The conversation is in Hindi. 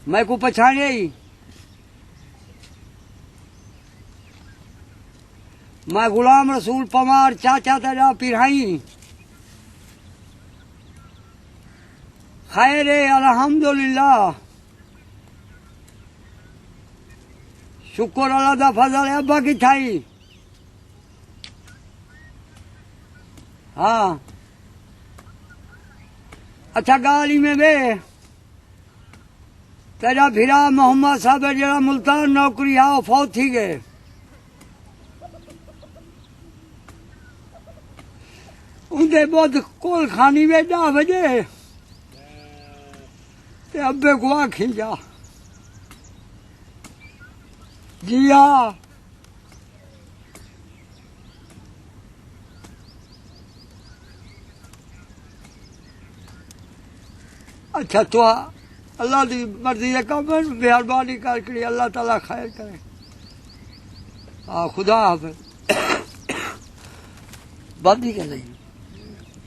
मैं को पछाणे ही मैं गुलाम रसूल पमार चाचा तेरा पिराई खैर अल्हम्दुलिल्लाह शुक्र अल्लाह दा फजल है। अब्बा की थाई हाँ अच्छा गाली में बे तेरा फिरा मोहम्मद साहब जरा मुल्तान नौकरी आओ फौत थी गए उनके बहुत कोल खानी में 10 बजे ते अब्बे को आखी जा जी हाँ अच्छा तो अल्लाह की मर्जी है कम मेहरबानी करके अल्लाह ताला खैर करे। हाँ खुदा हाफिज़ बंद ही कर रही